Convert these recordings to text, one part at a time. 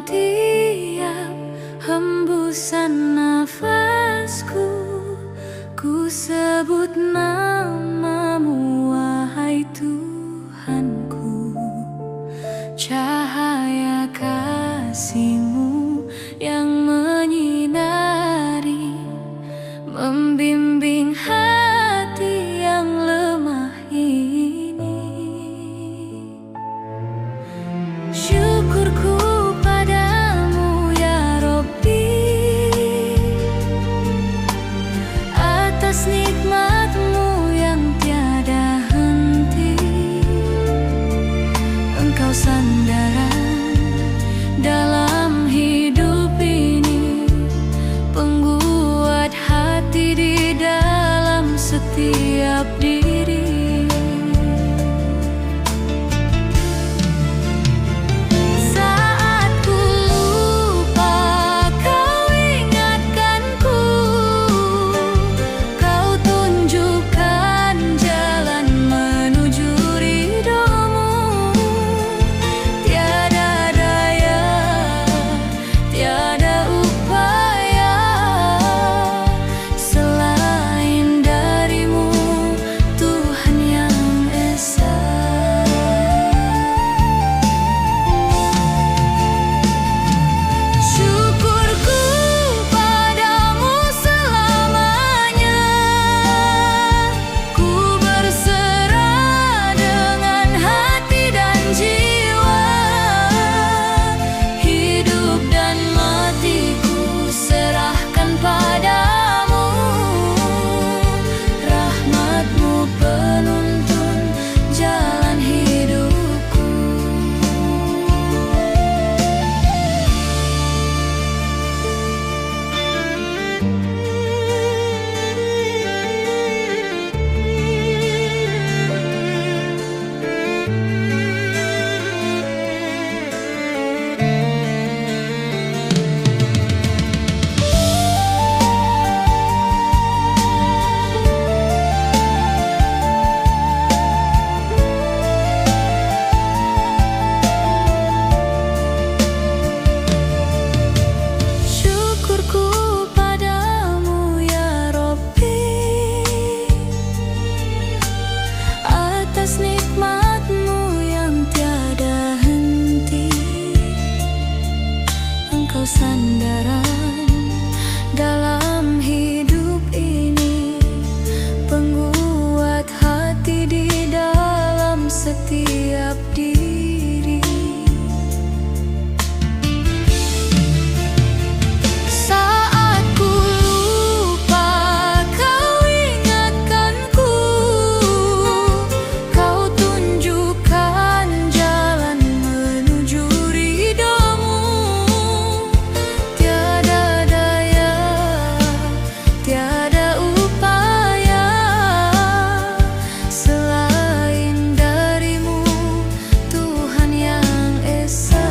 tiap hembusan nafasku, ku sebut namamu wahai Tuhanku. Cahaya kasih-Mu yang menyinari, membimbing hati yang lemah ini. Syukurku padamu ya Robbi, atas nikmat-Mu yang tiada henti. Engkau sandaran dalam hidup ini, pengguat hati di dalam setiap diri. Saat ku lupa, Kau ingatkanku, Kau tunjukkan jalan menuju ridho-Mu. Tiada daya, tiada upaya selain dari-Mu, Tuhan yang esa. Syukurku padamu selamanya, ku berserah dengan hati dan jiwa. Hidup dan matiku serahkan padamu, rahmat-Mu penuntun jalan hidupku. Syukurku padamu ya Robbi, atas nikmat-Mu yang tiada henti. Engkau sandaran dalam hidup ini, pengguat hati di dalam setiap diri. Saat ku lupa, Kau ingatkanku, Kau tunjukkan jalan menuju ridho-Mu. Tiada daya, tiada upaya selain dari-Mu, Tuhan yang esa.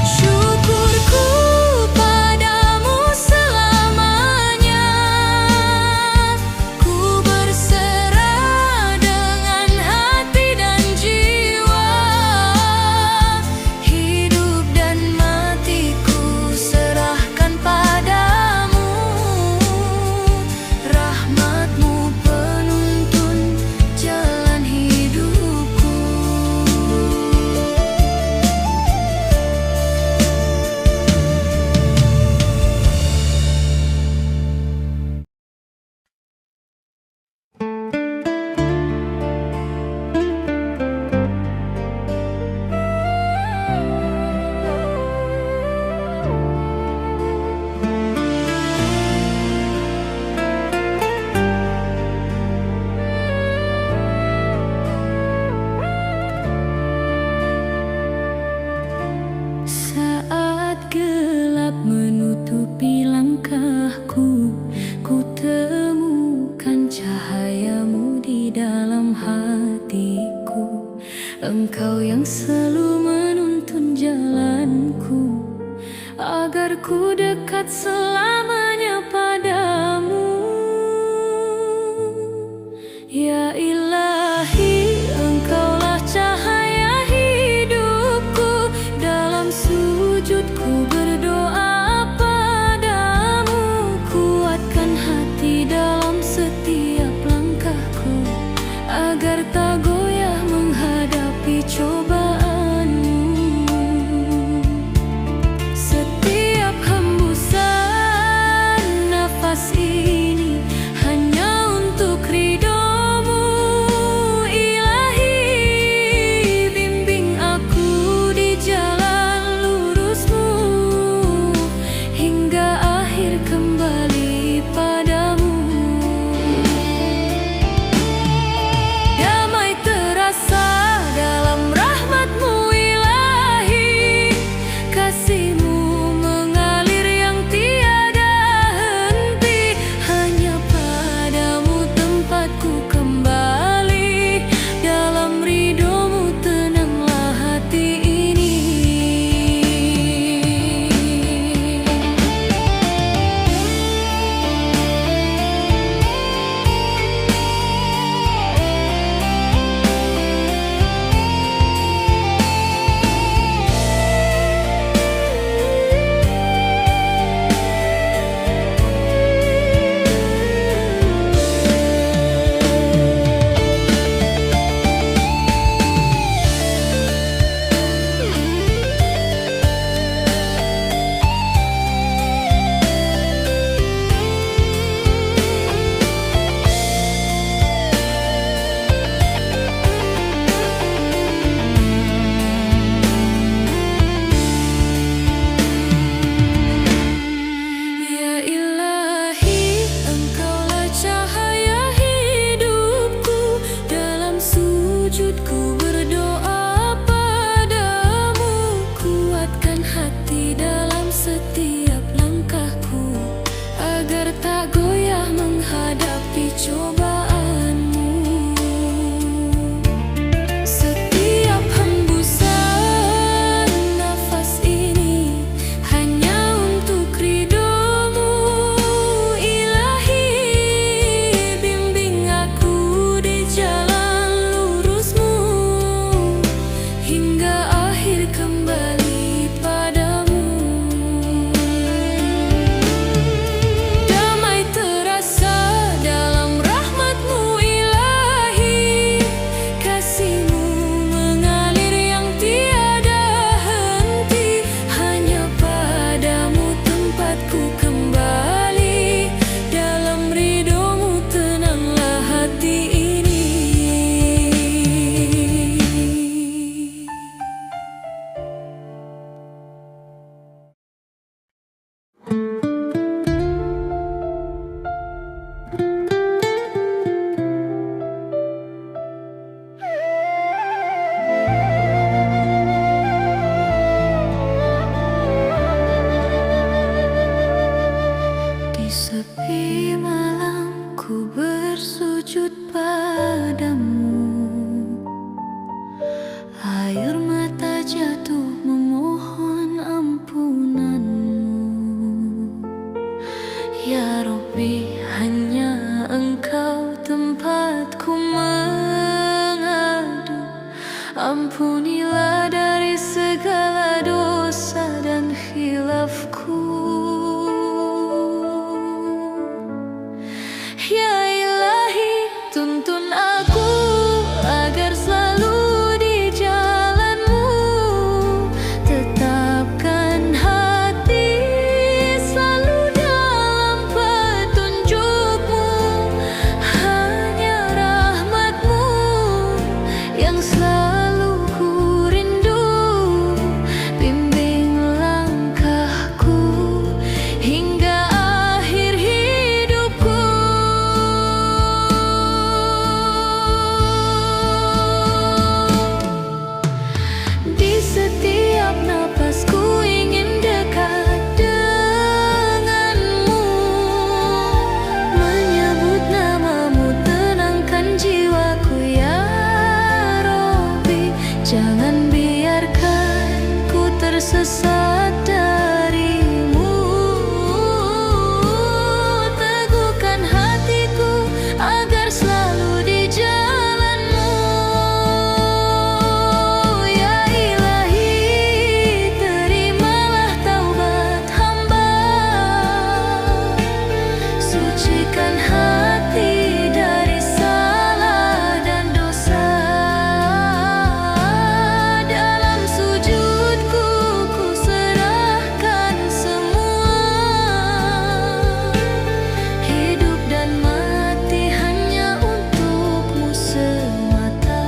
Syukurku padamu selamanya, ku berserah dengan hati dan jiwa. Hidup dan matiku serahkan padamu, rahmat-Mu penuntun jalan hidupku. Saat gelap menutupi langkahku, ku temukan cahaya-Mu di dalam hatiku. Engkau yang selalu menuntun jalanku, agar ku dekat selamanya padamu. Ya Ilahi, Engkau Ampunilah dari segala dosa dan khilafku. Ya Ilahi, tuntun aku agar selalu di jalan-Mu. Tetapkan hati selalu dalam petunjuk-Mu. Hanya rahmat-Mu yang selalu ku rindu. Bimbing langkahku hingga akhir hidupku. Di setiap napasku ingin dekat denganmu. Menyebut namamu tenangkan jiwaku ya Robbi. Jangan biarkan ku tersesat darimu. Teguhkan hatiku agar selalu di jalan-Mu. Ya Ilahi, terimalah taubat hamba. Sucikan hati dari salah dan dosa. Dalam sujudku ku serahkan semua. Hidup dan mati hanya untuk-Mu semata.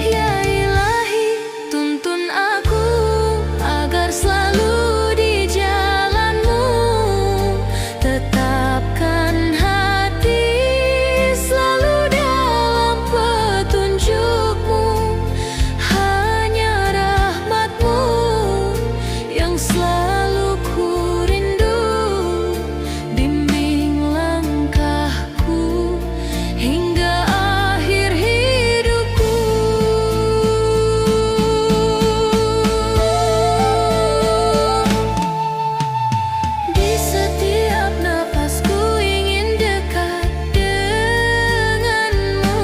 Ya Ilahi, tuntun aku agar selalu di jalan-Mu. Tetapkan hati selalu dalam petunjuk-Mu. Hanya rahmat-Mu yang selalu ku rindu. Bimbing langkahku hingga akhir hidupku. Di setiap napasku ingin dekat denganmu.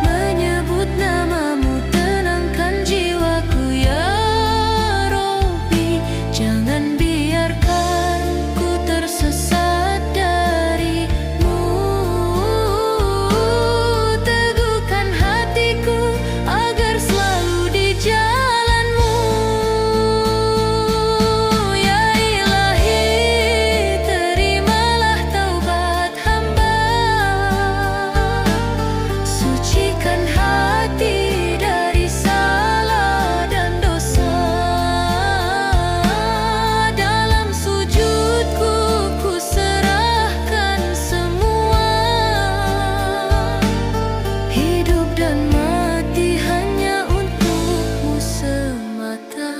Menyebut namamu tenangkan jiwaku ya Robbi. Jangan biarkan ku tersesat darimu. Teguhkan hatiku agar selalu di jalan-Mu. Ya Ilahi, terimalah taubat hamba. Sucikan hati dari salah dan dosa. Dalam sujudku ku serahkan semua. Hidup dan mati hanya untuk-Mu semata.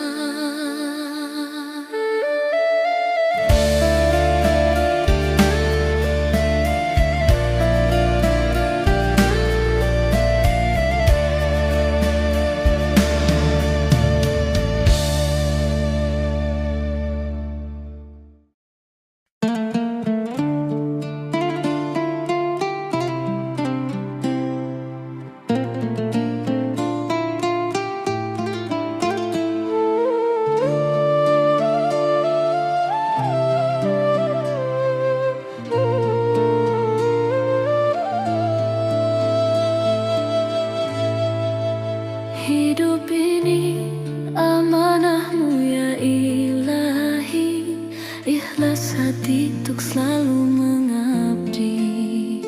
Hidup ini amanah-Mu ya Ilahi. Ikhlas hati untuk selalu mengabdi.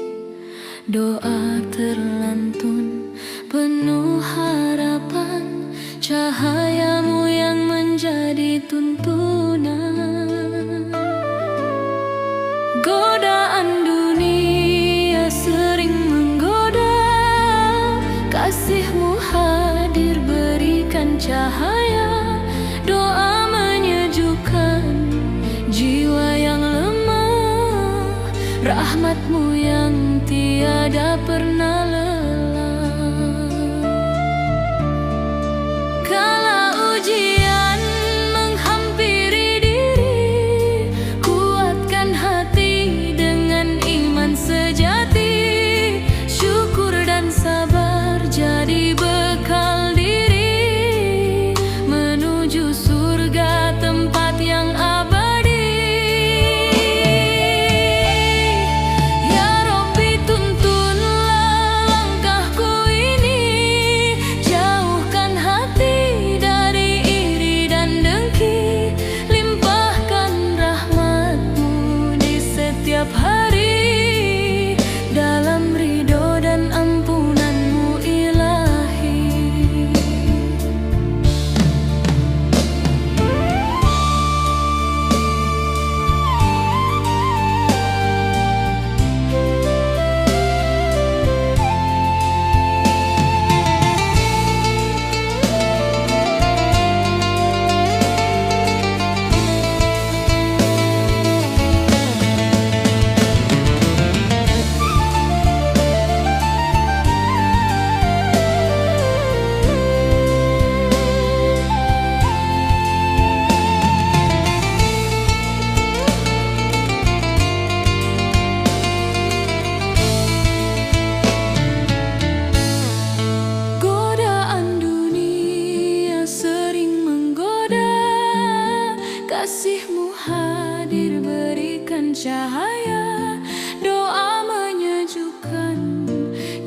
Doa terlantun penuh harapan. Cahaya-Mu yang menjadi tuntunan. Godaan dunia sering menggoda. rahmat-Mu yang tiada pernah lelah. Kala ujian menghampiri diri, kuatkan hati dengan iman sejati. Syukur dan sabar jadi bekal diri, menuju surga tempat yang abadi. Ya Rabbi, tuntunlah langkahku ini, jauhkan hati dari iri dan dengki. Limpahkan rahmat-Mu di setiap hari, dalam ridho dan ampunan-Mu Ilahi. Godaan dunia sering menggoda, kasih-Mu hadir berikan cahaya. Doa menyejukkan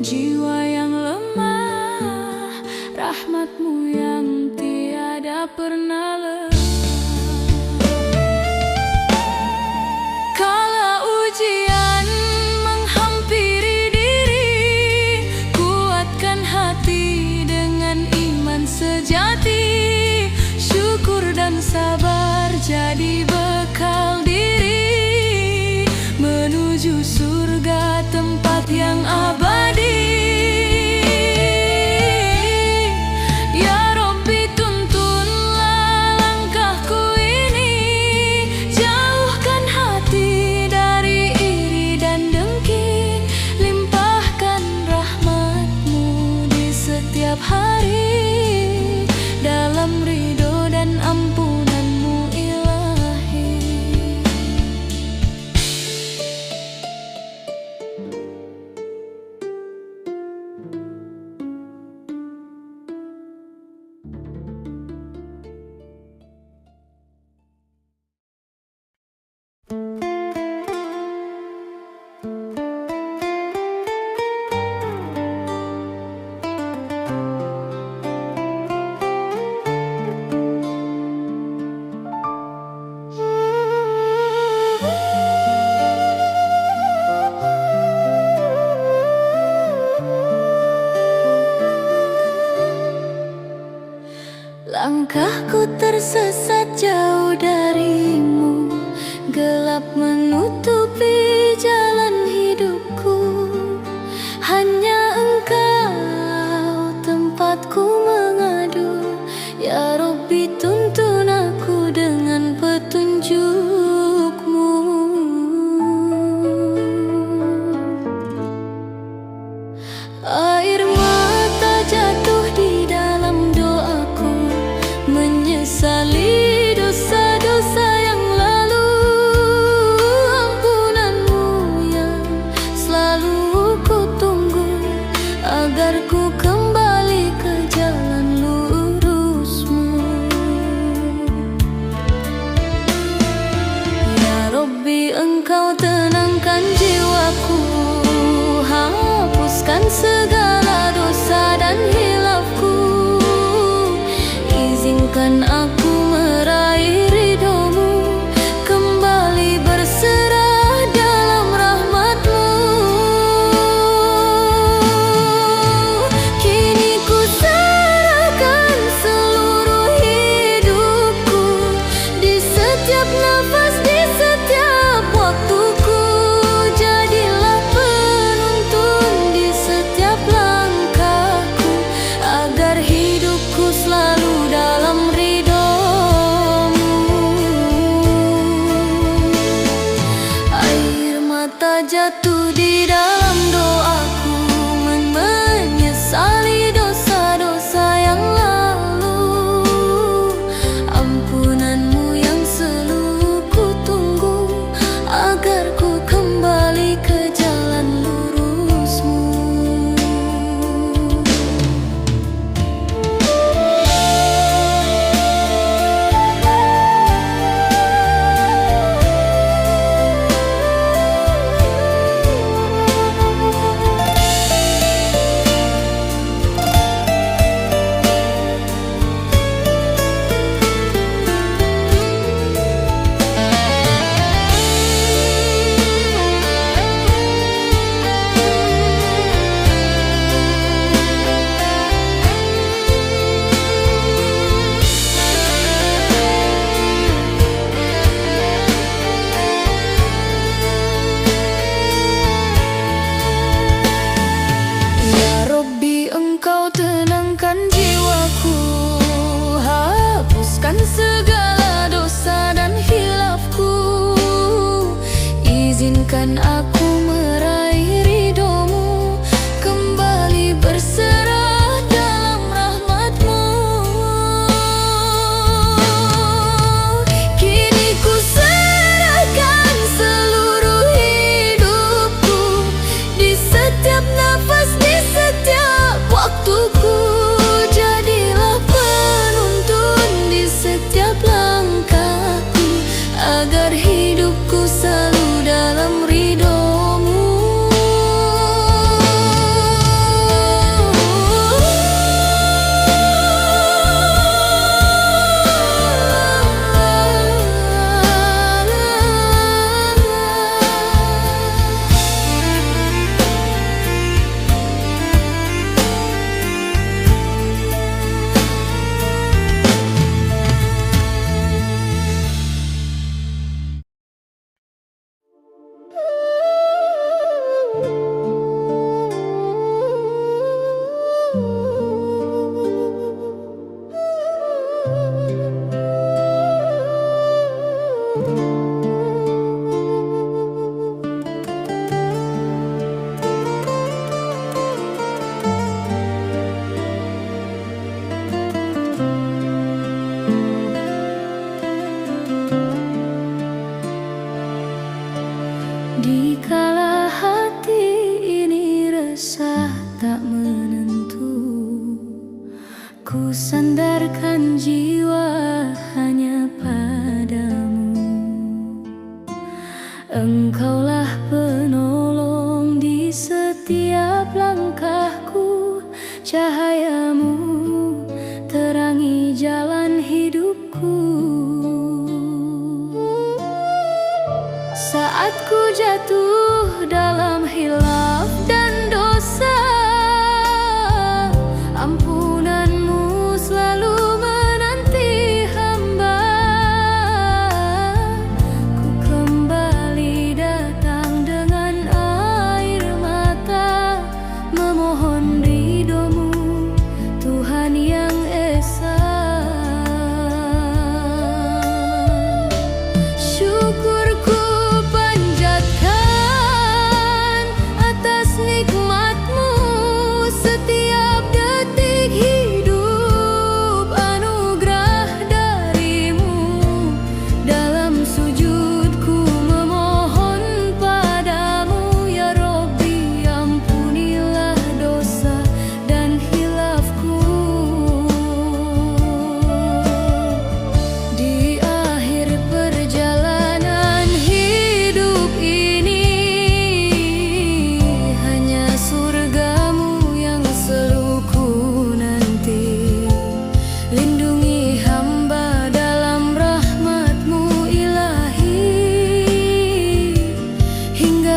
jiwa yang lemah, rahmat-Mu yang tiada pernah lelah. Kala ujian menghampiri diri, kuatkan hati dengan iman sejati. Syukur dan sabar jadi bekal diri, menuju surga tempat yang abadi. Ya Rabbi, tuntunlah langkahku ini, jauhkan hati dari iri dan dengki. Limpahkan rahmat-Mu di setiap hari, dalam ridho dan ampunan-Mu Ilahi. Langkahku tersesat jauh dari-Mu, gelap menutupi jalan hidupku. Hanya Engkau tempatku mengadu. Ya Rabbi, tuntun aku dengan petunjuk-Mu. Air mata jatuh di dalam doaku, menyesali dosa-dosa yang lalu. Ampunan-Mu yang selalu ku tunggu, agar ku kembali ke jalan lurus-Mu. Ya Rabbi, Engkau tenangkan jiwaku, hapuskan segala dosa dan hilafku. Izinkan aku meraih ridho-Mu, kembali berserah dalam rahmat-Mu. Biarkan aku meraih ridhomu, kembali berserah dalam rahmat-Mu. Kini ku serahkan seluruh hidupku, di setiap nafas, di setiap waktuku. Jadilah penuntun di setiap langkahku, agar hidupku selalu dalam ridho-Mu. Dikala hati ini resah tak menentu, ku sandarkan jiwa hanya padamu. Engkaulah penolong di setiap langkahku, cahayamu terangi jalan hidupku. Saat ku jatuh dalam hilaf dan dosa, ampunan-Mu selalu menanti hamba. Ku kembali datang dengan air mata, memohon ridho-Mu, Tuhan yang esa. Syukurku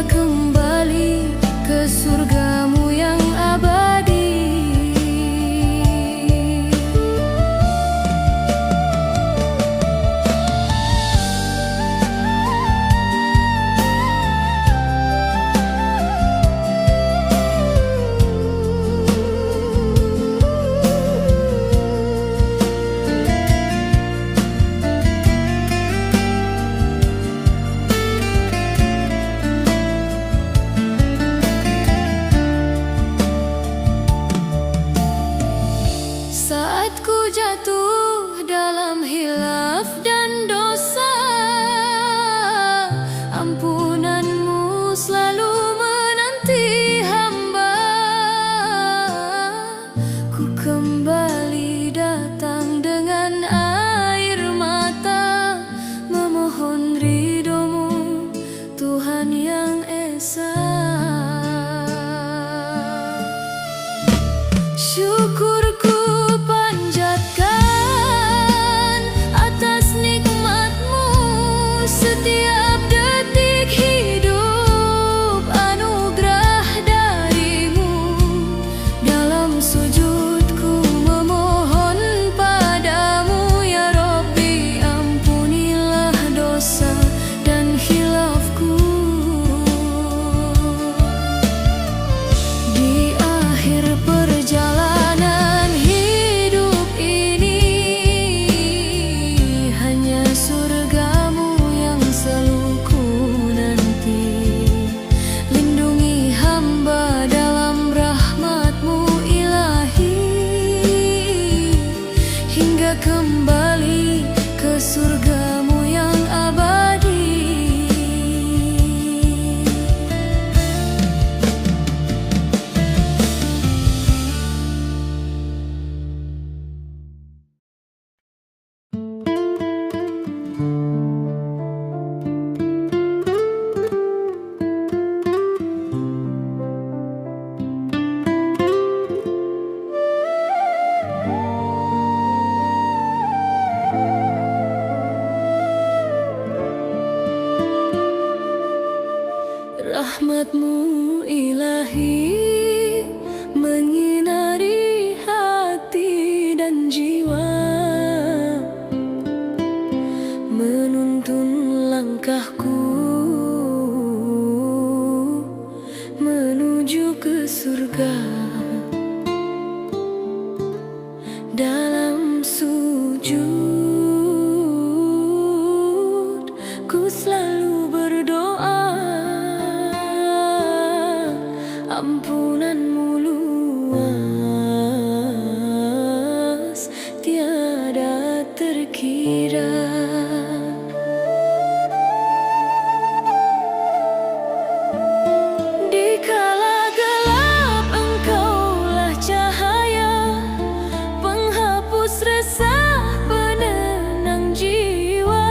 kembali ke surga-Mu yang abadi. Saat ku jatuh dalam hilaf dan dosa, ampunan-Mu selalu menanti hamba. Ku kembali datang dengan air mata, memohon ridho-Mu, Tuhan yang esa. Syukurku setiap detik hidup, anugerah dari-Mu. Dalam sujudku memohon padamu, ya Rabbi, ampunilah dosa dan hilafku. Di akhir perjalanan surga. Dalam sujud ku selalu berdoa, ampunanmu luas tiada terkira. Dikala gelap engkaulah cahaya, penghapus resah, penenang jiwa.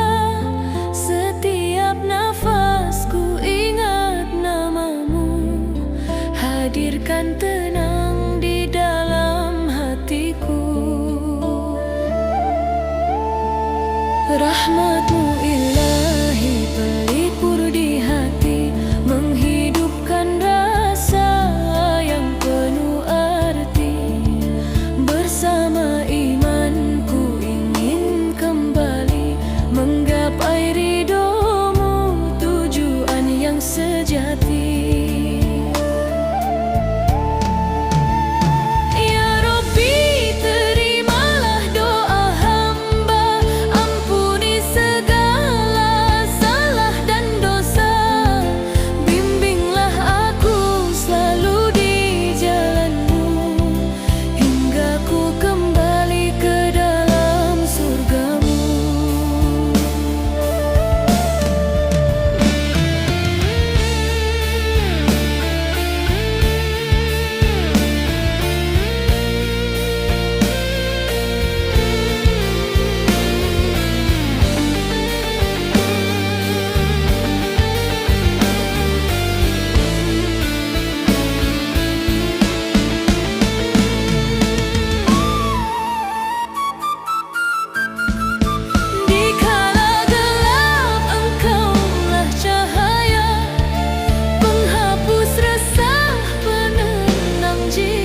Setiap nafasku ingat namamu, hadirkan tenang di dalam hatiku. Rahmatmu ilahi pelipur di hati, menghidupkan rasa yang penuh arti. Bersama imanku ingin kembali menggapai ridhomu, tujuan yang sejati. Jiwa